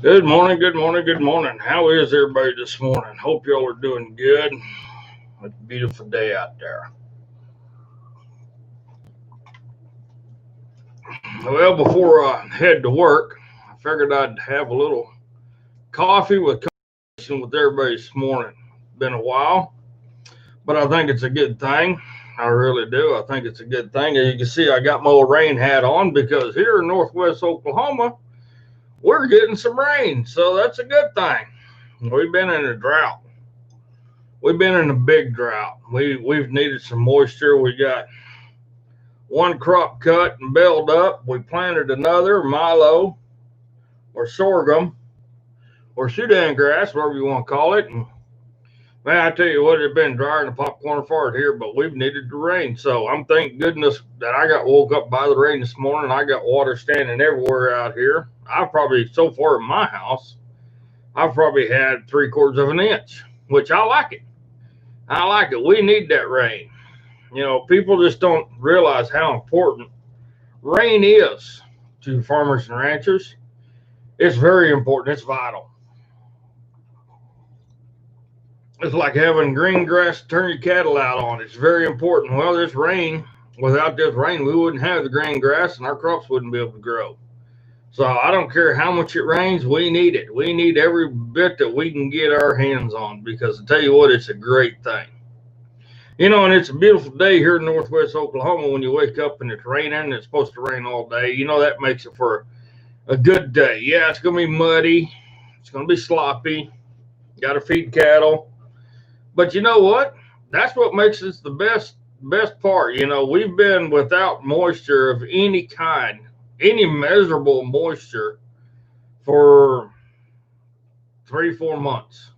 Good morning, good morning, good morning. How is everybody this morning? Hope y'all are doing good. It's a beautiful day out there. Well, before I head to work, I figured I'd have a little coffee with conversation with everybody this morning. Been a while, but I think it's a good thing. I really do. I think it's a good thing. As you can see, I got my old rain hat on because here in northwest Oklahoma, we're getting some rain. So that's a good thing. We've been in a drought. We've been in a big drought. We've needed some moisture. We got one crop cut and baled up. We planted another milo or sorghum or Sudan grass, whatever you want to call it. And man, I tell you what, it's been drier than a popcorn fart here, but we've needed the rain. So I'm thank goodness that I got woke up by the rain this morning. I got water standing everywhere out here. I've probably so far in my house, I've probably had 3/4 of an inch, which I like it. I like it. We need that rain. You know, people just don't realize how important rain is to farmers and ranchers. It's very important. It's vital. It's like having green grass to turn your cattle out on. It's very important. Well, this rain, without this rain, we wouldn't have the green grass and our crops wouldn't be able to grow. So I don't care how much it rains, we need it. We need every bit that we can get our hands on because I tell you what, it's a great thing. You know, and it's a beautiful day here in northwest Oklahoma when you wake up and it's raining and it's supposed to rain all day. You know, that makes it for a good day. Yeah, it's going to be muddy. It's going to be sloppy. Got to feed cattle. But you know what? That's what makes it the best part. You know, we've been without moisture of any kind, any measurable moisture for 3 4 months,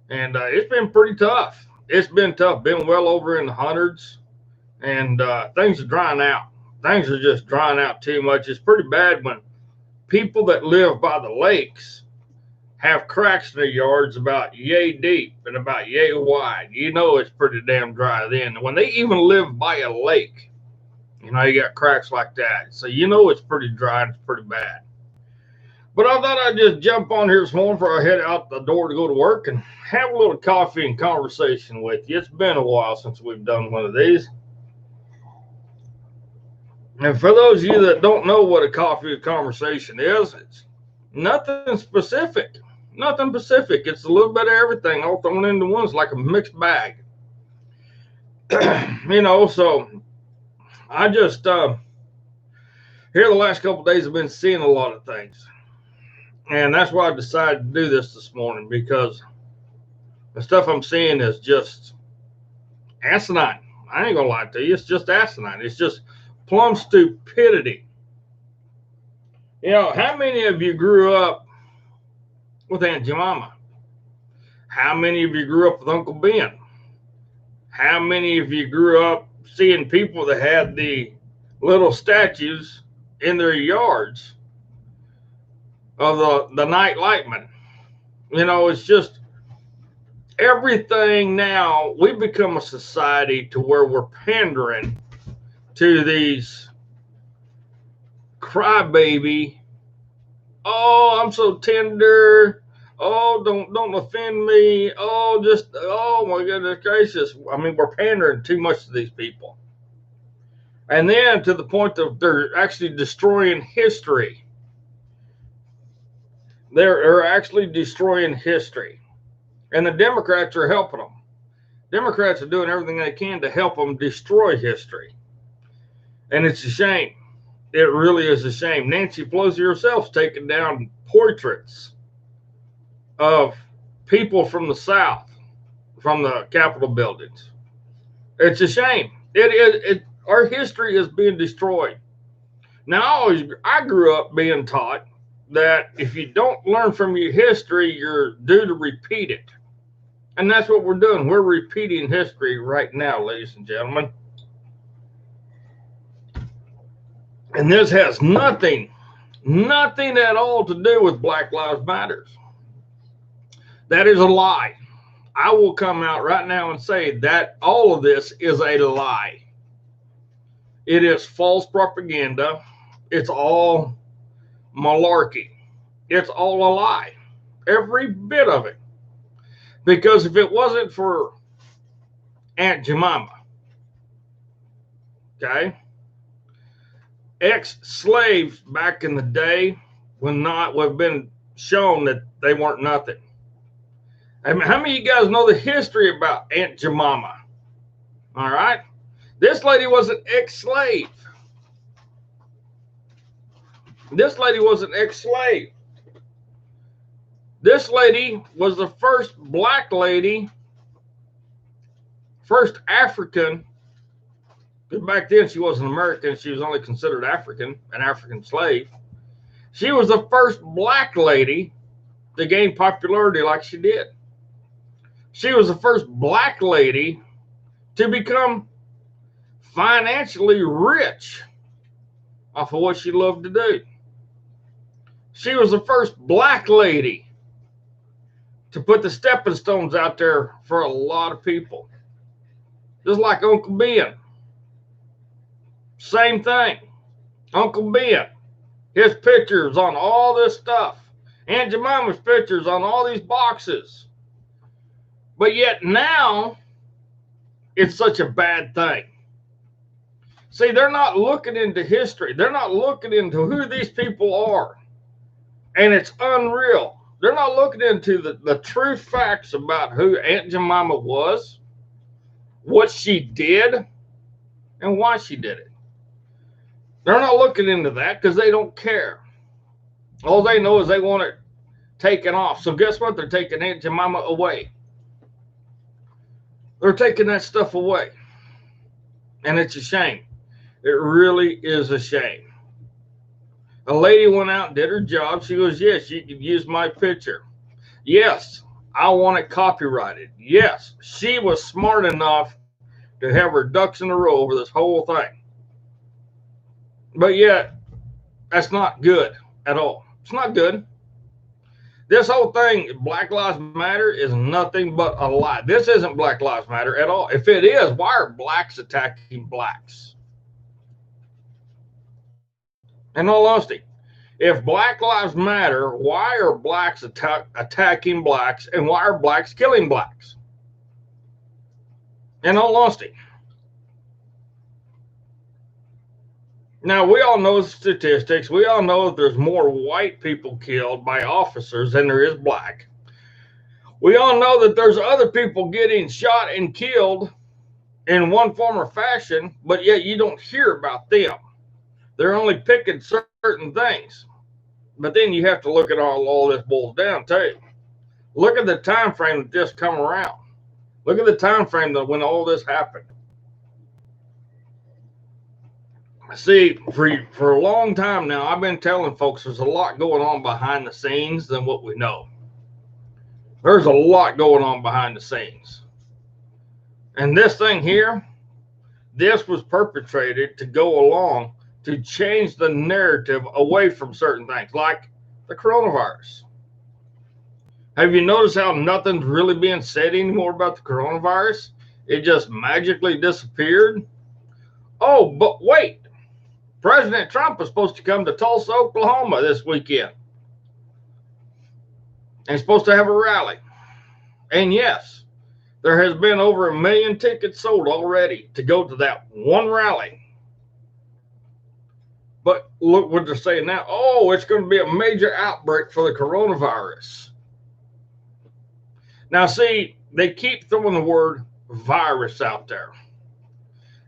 and it's been pretty tough. It's been tough. Been well over in the hundreds, and things are drying out. Things are just drying out too much. It's pretty bad when people that live by the lakes have cracks in their yards about yay deep and about yay wide. You know it's pretty damn dry then. When they even live by a lake, you know, you got cracks like that. So you know it's pretty dry and it's pretty bad. But I thought I'd just jump on here this morning before I head out the door to go to work and have a little coffee and conversation with you. It's been a while since we've done one of these. And for those of you that don't know what a coffee conversation is, it's nothing specific. Nothing specific. It's a little bit of everything all thrown into one. It's like a mixed bag. You know, so I just here the last couple of days I've been seeing a lot of things. And that's why I decided to do this morning because the stuff I'm seeing is just asinine. I ain't gonna lie to you, it's just asinine. It's just plumb stupidity. You know, how many of you grew up with Aunt Jemima? How many of you grew up with Uncle Ben? How many of you grew up seeing people that had the little statues in their yards of the night lightman? You know, it's just everything now. We've become a society to where we're pandering to these crybaby. Oh, I'm so tender. Oh, don't offend me. Oh, just oh my goodness gracious. I mean, we're pandering too much to these people. And then to the point that they're actually destroying history. They're actually destroying history. And the Democrats are helping them. Democrats are doing everything they can to help them destroy history. And it's a shame. It really is a shame. Nancy Pelosi herself's taken down portraits of people from the South, from the Capitol buildings. It's a shame. Our history is being destroyed. Now, I grew up being taught that if you don't learn from your history, you're due to repeat it. And that's what we're doing. We're repeating history right now, ladies and gentlemen. And this has nothing at all to do with Black Lives Matters. That is a lie. I will come out right now and say that all of this is a lie. It is false propaganda. It's all malarkey. It's all a lie. Every bit of it. Because if it wasn't for Aunt Jemima, okay, ex-slaves back in the day would have been shown that they weren't nothing. I mean, how many of you guys know the history about Aunt Jemima? All right. This lady was an ex-slave. This lady was an ex-slave. This lady was the first black lady, first African, because back then she wasn't American, she was only considered African, an African slave. She was the first black lady to gain popularity like she did. She was the first black lady to become financially rich off of what she loved to do. She was the first black lady to put the stepping stones out there for a lot of people. Just like Uncle Ben. Same thing. Uncle Ben, his pictures on all this stuff. Aunt Jemima's pictures on all these boxes. But yet now, it's such a bad thing. See, they're not looking into history. They're not looking into who these people are. And it's unreal. They're not looking into the true facts about who Aunt Jemima was, what she did, and why she did it. They're not looking into that because they don't care. All they know is they want it taken off. So guess what? They're taking Aunt Jemima away. They're taking that stuff away. And it's a shame. It really is a shame. A lady went out and did her job. She goes, yes, you can use my picture. Yes, I want it copyrighted. Yes, she was smart enough to have her ducks in a row over this whole thing. But yet, that's not good at all. It's not good. This whole thing, Black Lives Matter, is nothing but a lie. This isn't Black Lives Matter at all. If it is, why are blacks attacking blacks? In all honesty, if Black Lives Matter, why are blacks attacking blacks, and why are blacks killing blacks? In all honesty. Now, we all know statistics. We all know that there's more white people killed by officers than there is black. We all know that there's other people getting shot and killed in one form or fashion, but yet you don't hear about them. They're only picking certain things. But then you have to look at all this boils down too. Look at the time frame that this come around. Look at the time frame that when all this happened. See, for a long time now, I've been telling folks there's a lot going on behind the scenes than what we know. There's a lot going on behind the scenes. And this thing here, this was perpetrated to go along to change the narrative away from certain things, like the coronavirus. Have you noticed how nothing's really being said anymore about the coronavirus? It just magically disappeared. Oh, but wait. President Trump is supposed to come to Tulsa, Oklahoma this weekend. And he's supposed to have a rally. And yes, there has been over 1 million tickets sold already to go to that one rally. But look what they're saying now. Oh, it's going to be a major outbreak for the coronavirus. Now, see, they keep throwing the word virus out there.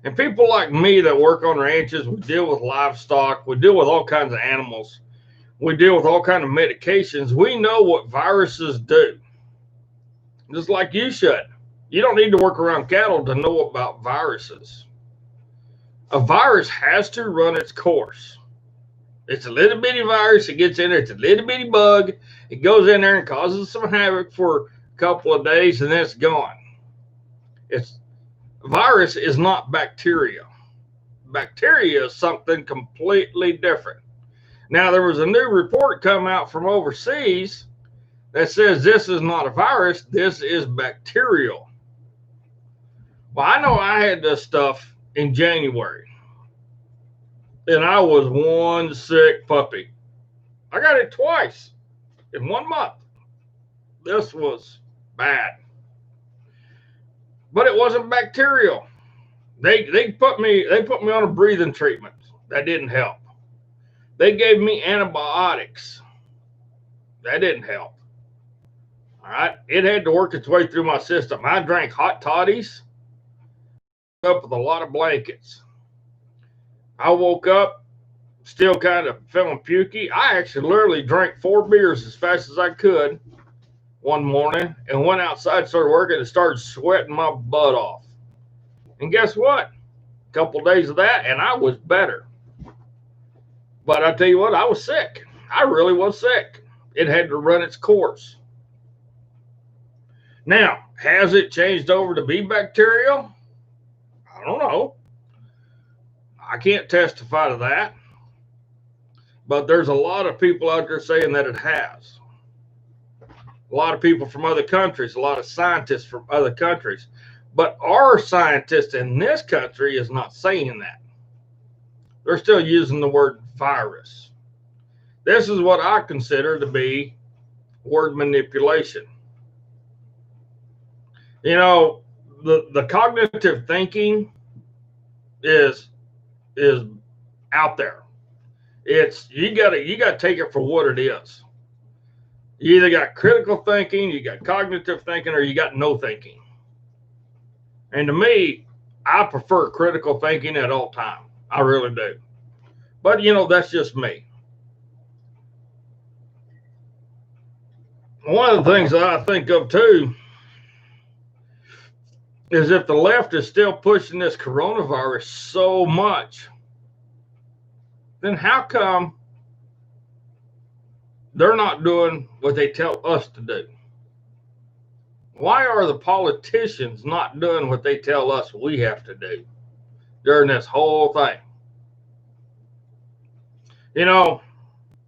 And people like me that work on ranches, we deal with livestock, we deal with all kinds of animals, we deal with all kinds of medications. We know what viruses do. Just like you should. You don't need to work around cattle to know about viruses. A virus has to run its course. It's a little bitty virus. It gets in there. It's a little bitty bug. It goes in there and causes some havoc for a couple of days, and then it's gone. Virus is not bacteria. Bacteria is something completely different. Now, there was a new report come out from overseas that says this is not a virus. This is bacterial. Well, I know I had this stuff in January, and I was one sick puppy. I got it twice. in 1 month. This was bad. But it wasn't bacterial. They put me on a breathing treatment. That didn't help. They gave me antibiotics. That didn't help. All right. It had to work its way through my system. I drank hot toddies, up with a lot of blankets. I woke up still kind of feeling pukey. I actually literally drank 4 beers as fast as I could one morning and went outside, started working, and started sweating my butt off. And guess what? A couple of days of that, and I was better. But I tell you what, I was sick. I really was sick. It had to run its course. Now, has it changed over to be bacterial? I don't know. I can't testify to that. But there's a lot of people out there saying that it has. A lot of people from other countries, a lot of scientists from other countries. But our scientists in this country is not saying that. They're still using the word virus. This is what I consider to be word manipulation. You know, the cognitive thinking is out there. It's you gotta take it for what it is. You either got critical thinking, you got cognitive thinking, or you got no thinking. And to me, I prefer critical thinking at all times. I really do. But you know, that's just me. One of the things that I think of too is if the left is still pushing this coronavirus so much, then how come they're not doing what they tell us to do? Why are the politicians not doing what they tell us we have to do during this whole thing? You know,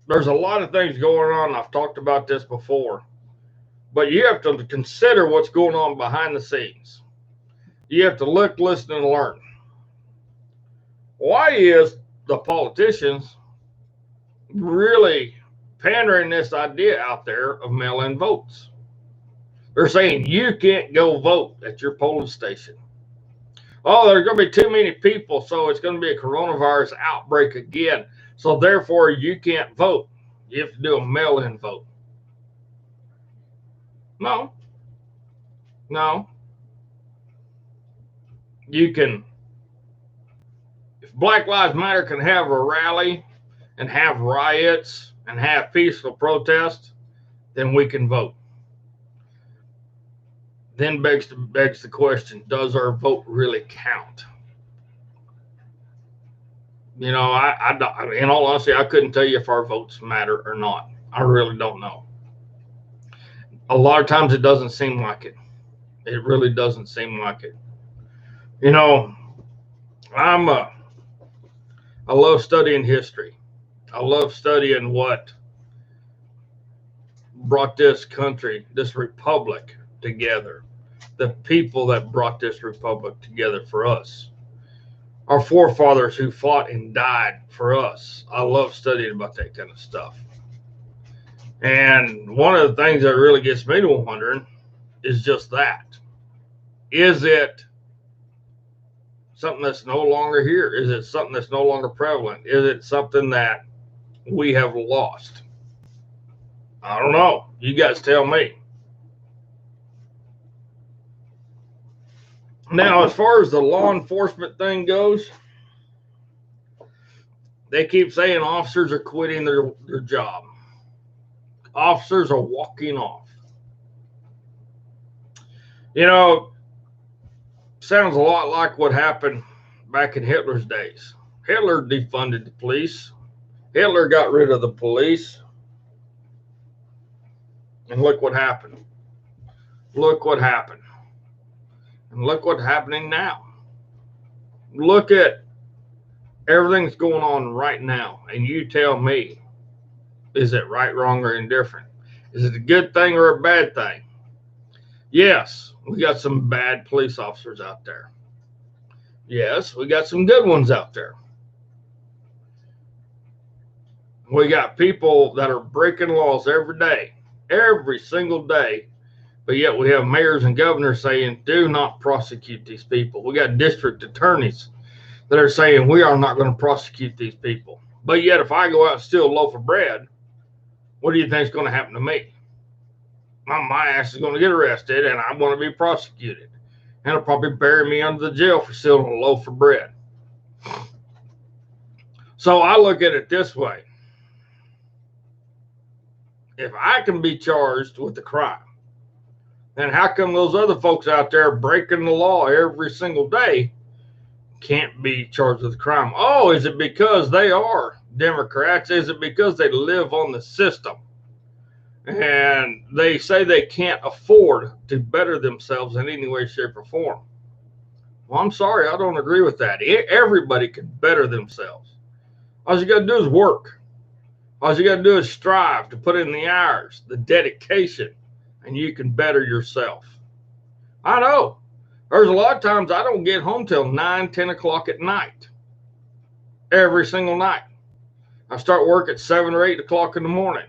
there's a lot of things going on. I've talked about this before, but you have to consider what's going on behind the scenes. You have to look, listen, and learn. Why is the politicians really pandering this idea out there of mail-in votes? They're saying you can't go vote at your polling station. Oh, there's going to be too many people, so it's going to be a coronavirus outbreak again. So therefore, you can't vote. You have to do a mail-in vote. No. You can, if Black Lives Matter can have a rally and have riots and have peaceful protests, then we can vote. Then begs the question, does our vote really count? You know, in all honesty, I couldn't tell you if our votes matter or not. I really don't know. A lot of times it doesn't seem like it. It really doesn't seem like it. You know, I love studying history. I love studying what brought this country, this republic together. The people that brought this republic together for us. Our forefathers who fought and died for us. I love studying about that kind of stuff. And one of the things that really gets me to wondering is just that. Is it something that's no longer here? Is it something that's no longer prevalent? Is it something that we have lost? I don't know. You guys tell me. Now, as far as the law enforcement thing goes, they keep saying officers are quitting their job. Officers are walking off. You know, sounds a lot like what happened back in Hitler's days. Hitler defunded the police. Hitler got rid of the police. And look what happened. Look what happened. And look what's happening now. Look at everything that's going on right now. And you tell me, is it right, wrong, or indifferent? Is it a good thing or a bad thing? Yes, we got some bad police officers out there. Yes, we got some good ones out there. We got people that are breaking laws every day. every single day. But yet we have mayors and governors saying, do not prosecute these people. We got district attorneys that are saying we are not going to prosecute these people. But yet if I go out and steal a loaf of bread, what do you think is going to happen to me? My ass is going to get arrested and I'm going to be prosecuted. And they'll probably bury me under the jail for stealing a loaf of bread. So I look at it this way. If I can be charged with the crime, then how come those other folks out there breaking the law every single day can't be charged with the crime? Oh, is it because they are Democrats? Is it because they live on the system and they say they can't afford to better themselves in any way, shape, or form? Well, I'm sorry, I don't agree with that. Everybody can better themselves. All you got to do is work. All you got to do is strive to put in the hours, the dedication, and you can better yourself. I know. There's a lot of times I don't get home till 9, 10 o'clock at night. Every single night. I start work at 7 or 8 o'clock in the morning.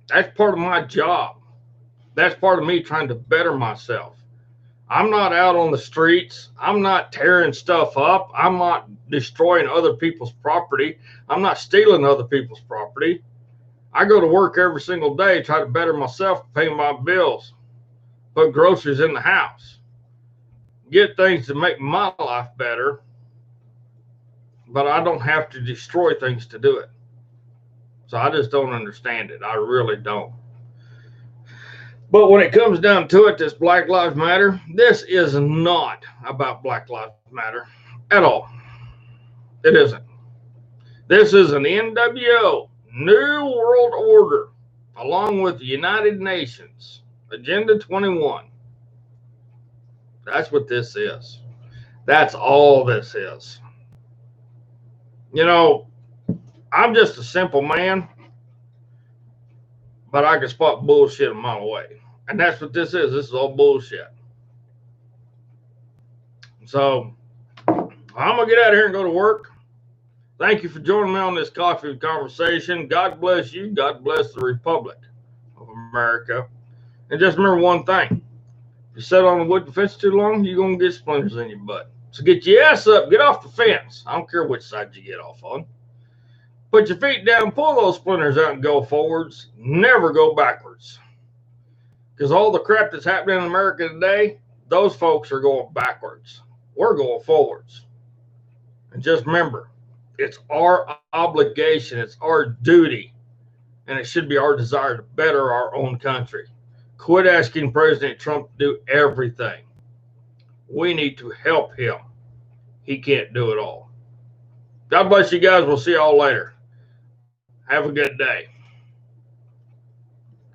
That's part of my job. That's part of me trying to better myself. I'm not out on the streets. I'm not tearing stuff up. I'm not destroying other people's property. I'm not stealing other people's property. I go to work every single day, try to better myself, pay my bills, put groceries in the house, get things to make my life better, but I don't have to destroy things to do it. So I just don't understand it. I really don't. But when it comes down to it, this Black Lives Matter, this is not about Black Lives Matter at all. It isn't. This is an NWO, New World Order, along with the United Nations, Agenda 21. That's what this is. That's all this is. You know, I'm just a simple man, but I can spot bullshit a mile away. And that's what this is. This is all bullshit. So I'm going to get out of here and go to work. Thank you for joining me on this coffee conversation. God bless you. God bless the Republic of America. And just remember one thing. If you sit on the wooden fence too long, you're going to get splinters in your butt. So get your ass up. Get off the fence. I don't care which side you get off on. Put your feet down. Pull those splinters out and go forwards. Never go backwards. Because all the crap that's happening in America today, those folks are going backwards. We're going forwards. And just remember, it's our obligation, it's our duty, and it should be our desire to better our own country. Quit asking President Trump to do everything. We need to help him. He can't do it all. God bless you guys. We'll see y'all later. Have a good day.